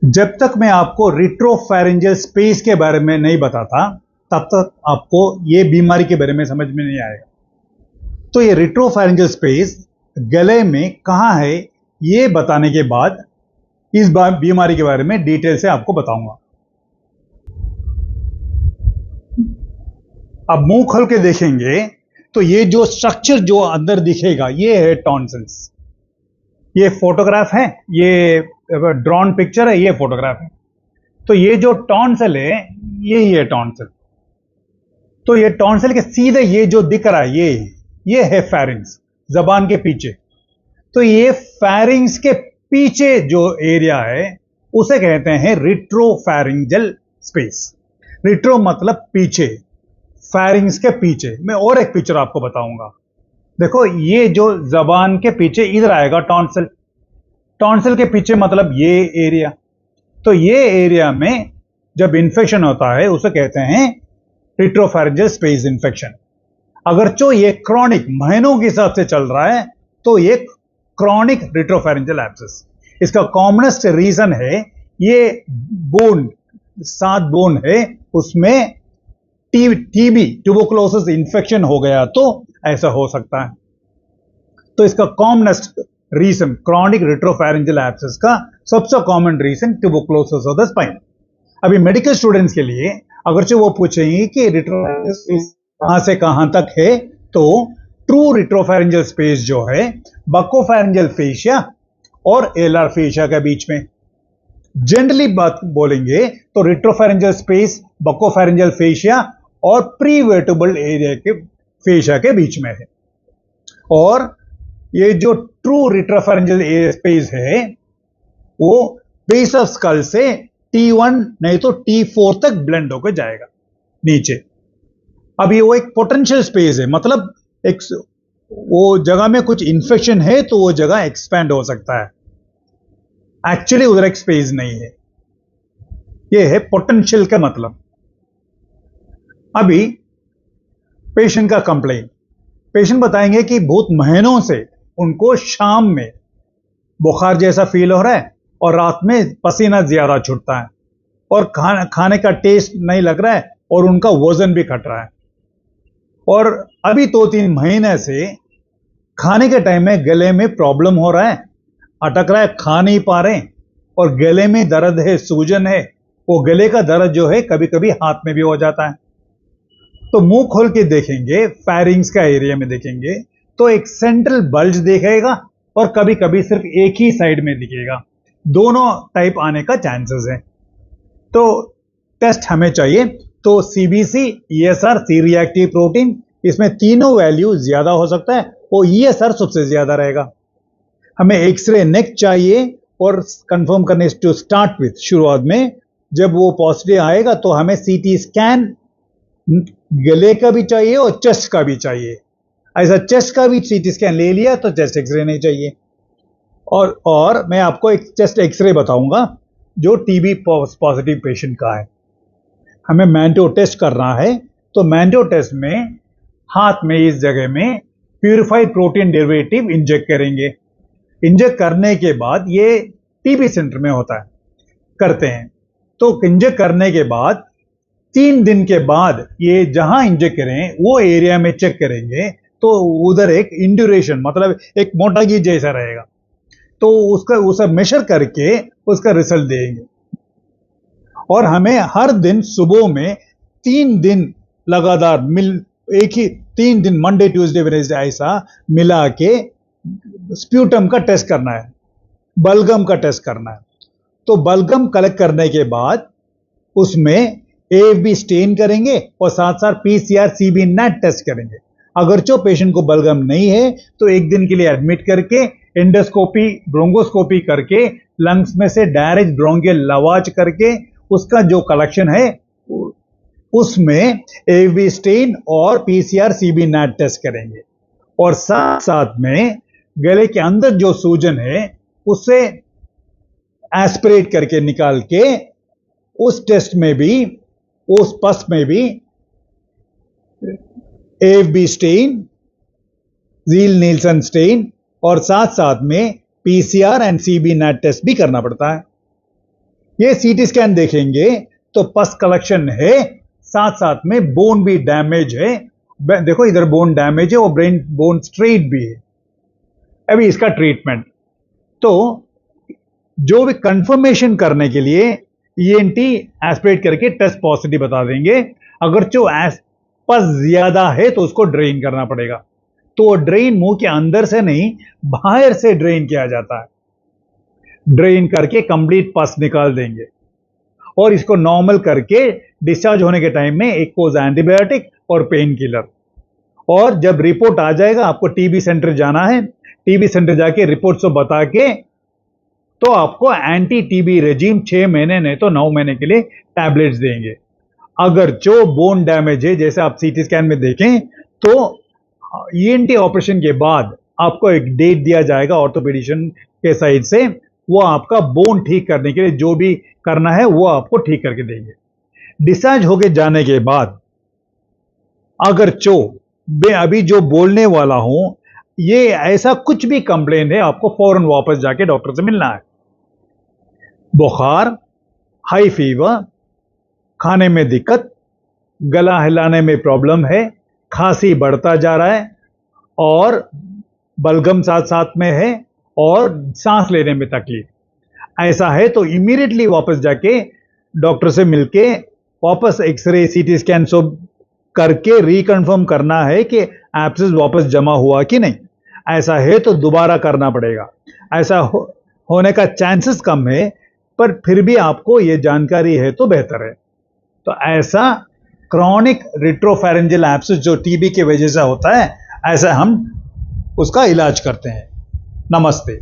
जब तक मैं आपको रिट्रोफैरिंजियल स्पेस के बारे में नहीं बताता तब तक आपको ये बीमारी के बारे में समझ में नहीं आएगा। तो ये रिट्रोफैरिंजियल स्पेस गले में कहाँ है ये बताने के बाद इस बीमारी के बारे में डिटेल से आपको बताऊंगा। अब मुंह खोल के देखेंगे तो ये जो स्ट्रक्चर जो अंदर दिखेगा ये है टॉन्सिल्स। ये फोटोग्राफ है, ये ड्रॉन पिक्चर है, ये फोटोग्राफ है। तो ये जो टॉन्सिल है यही है टॉन्सिल। तो ये टॉन्सिल के सीधे ये जो दिख रहा है ये है फेरिंग्स, जबान के पीछे। तो ये फेरिंग्स के पीछे जो एरिया है उसे कहते हैं रिट्रोफैरिंजियल स्पेस। रिट्रो मतलब पीछे, फेरिंग्स के पीछे। मैं और एक पिक्चर आपको बताऊंगा। देखो ये जो जबान के पीछे इधर आएगा टॉन्सिल, टॉन्सिल के पीछे मतलब ये एरिया। तो ये एरिया में जब इन्फेक्शन होता है उसे कहते हैं रिट्रोफैरिंजियल स्पेस इन्फेक्शन। अगर जो ये क्रॉनिक महीनों के हिसाब से चल रहा है तो ये क्रॉनिक रिट्रोफैरिंजियल एब्सेस। इसका कॉमनेस्ट रीजन है ये बोन, 7 बोन है, उसमें टीबी ट्यूबरकुलोसिस इन्फेक्शन हो गया तो ऐसा हो सकता है। तो इसका commonest reason chronic retropharyngeal abscess का सबसे common reason tuberculosis of the spine. अभी मेडिकल स्टूडेंट्स के लिए अगरचे वो पूछेंगे कि रिट्रोफैरिंजियल कहां से कहां तक है, तो ट्रू रिट्रोफैरिंजियल स्पेस जो है बकोफैरिंजियल फेशिया और एलआर फेशिया के बीच में। जनरली बात बोलेंगे तो रिट्रोफैरिंजियल स्पेस बकोफैरिंजियल फेशिया और प्रीवर्टेब्रल एरिया के फेशिया के बीच में है। और ये जो ट्रू रिट्रोफैरिंजियल स्पेस है वो बेस ऑफ स्कल से T1 नहीं तो T4 तक ब्लेंड होकर जाएगा नीचे। अभी वो एक पोटेंशियल स्पेस है, मतलब एक वो जगह में कुछ इंफेक्शन है तो वो जगह एक्सपैंड हो सकता है। एक्चुअली उधर एक स्पेस नहीं है, ये है पोटेंशियल का मतलब। अभी पेशेंट का कंप्लेंट, पेशेंट बताएंगे कि बहुत महीनों से उनको शाम में बुखार जैसा फील हो रहा है और रात में पसीना ज्यादा छूटता है और खाने का टेस्ट नहीं लग रहा है और उनका वजन भी घट रहा है। और अभी 2-3 महीने से खाने के टाइम में गले में प्रॉब्लम हो रहा है, अटक रहा है, खा नहीं पा रहे और गले में दर्द है, सूजन है। वो गले का दर्द जो है कभी कभी हाथ में भी हो जाता है। तो मुंह खोल के देखेंगे, फेरिंग्स का एरिया में देखेंगे तो एक सेंट्रल बल्ज दिखेगा और कभी कभी सिर्फ एक ही साइड में दिखेगा। दोनों टाइप आने का चांसेस है। तो टेस्ट हमें चाहिए तो CBC, ESR, C reactive protein, इसमें तीनों वैल्यू ज्यादा हो सकता है, वो ईएसआर सबसे ज्यादा रहेगा। हमें एक्सरे नेक चाहिए और कंफर्म करने टू स्टार्ट विथ, शुरुआत में जब वो पॉजिटिव आएगा तो हमें सीटी स्कैन गले का भी चाहिए और चेस्ट का भी चाहिए। ऐसा चेस्ट का भी सीटी स्कैन ले लिया तो चेस्ट एक्सरे नहीं चाहिए। और मैं आपको एक चेस्ट एक्सरे बताऊंगा जो टीबी पॉजिटिव पेशेंट का है। हमें मैंटो टेस्ट करना है तो मैंटो टेस्ट में हाथ में इस जगह में प्यूरिफाइड प्रोटीन डेरिवेटिव इंजेक्ट करेंगे। इंजेक्ट करने के बाद ये टीबी सेंटर में होता है, करते हैं। तो इंजेक्ट करने के बाद 3 दिन के बाद ये जहां इंजेक्ट करें वो एरिया में चेक करेंगे तो उधर एक इंड्यूरेशन मतलब एक मोटागी जैसा रहेगा, तो उसे मेजर करके उसका रिजल्ट देंगे। और हमें हर दिन सुबह में 3 दिन लगातार एक ही 3 दिन मंडे ट्यूसडे वेडनेसडे ऐसा मिला के स्प्यूटम का टेस्ट करना है, बलगम का टेस्ट करना है। तो बलगम कलेक्ट करने के बाद उसमें एएफबी स्टेन करेंगे और साथ साथ पीसीआर सीबी नेट टेस्ट करेंगे। अगर जो पेशेंट को बलगम नहीं है तो एक दिन के लिए एडमिट करके एंडोस्कोपी ब्रोंकोस्कोपी करके लंग्स में से डायरेक्ट ब्रोंकियल लवाज करके उसका जो कलेक्शन है उसमें एएफबी स्टेन और पीसीआर सीबी नेट टेस्ट करेंगे। और साथ साथ में गले के अंदर जो सूजन है उसे एस्पिरेट करके निकाल के उस टेस्ट में भी, उस पस में भी AFB stain, Ziehl Neelsen stain और साथ साथ में PCR and CB NAAT test भी करना पड़ता है। ये सीटी स्कैन देखेंगे तो पस कलेक्शन है, साथ साथ में बोन भी डैमेज है। देखो इधर बोन डैमेज है और ब्रेन बोन स्ट्रेट भी है। अभी इसका ट्रीटमेंट तो जो भी कंफर्मेशन करने के लिए ईएनटी एस्पिरेट करके टेस्ट पॉजिटिव बता देंगे। अगर जो पस ज्यादा है तो उसको ड्रेन करना पड़ेगा। तो ड्रेन मुंह के अंदर से नहीं, बाहर से ड्रेन किया जाता है। ड्रेन करके कंप्लीट पस निकाल देंगे और इसको नॉर्मल करके डिस्चार्ज होने के टाइम में एक कोर्स एंटीबायोटिक और पेन किलर। और जब रिपोर्ट आ जाएगा आपको टीबी सेंटर जाना है। टीबी सेंटर जाके रिपोर्ट से बता के तो आपको एंटी टीबी रेजिम 6 महीने नहीं तो 9 महीने के लिए टैबलेट्स देंगे। अगर जो बोन डैमेज है, जैसे आप सीटी स्कैन में देखें, तो ईएनटी ऑपरेशन के बाद आपको एक डेट दिया जाएगा ऑर्थोपेडिशियन के साइड से। वो आपका बोन ठीक करने के लिए जो भी करना है वो आपको ठीक करके देंगे। डिस्चार्ज होके जाने के बाद अगर मैं अभी जो बोलने वाला हूं, ये ऐसा कुछ भी कंप्लेन है, आपको फौरन वापस जाके डॉक्टर से मिलना है। बुखार, हाई फीवर, खाने में दिक्कत, गला हिलाने में प्रॉब्लम है, खांसी बढ़ता जा रहा है और बलगम साथ साथ में है और सांस लेने में तकलीफ, ऐसा है तो इमीडिएटली वापस जाके डॉक्टर से मिलके वापस एक्सरे सीटी स्कैन सब करके रिकन्फर्म करना है कि एब्सेस वापस जमा हुआ कि नहीं। ऐसा है तो दोबारा करना पड़ेगा। ऐसा होने का चांसेस कम है, पर फिर भी आपको ये जानकारी है तो बेहतर है। तो ऐसा क्रॉनिक रेट्रोफेरेंजियल एब्सेस जो टीबी की वजह से होता है, ऐसा हम उसका इलाज करते हैं। नमस्ते।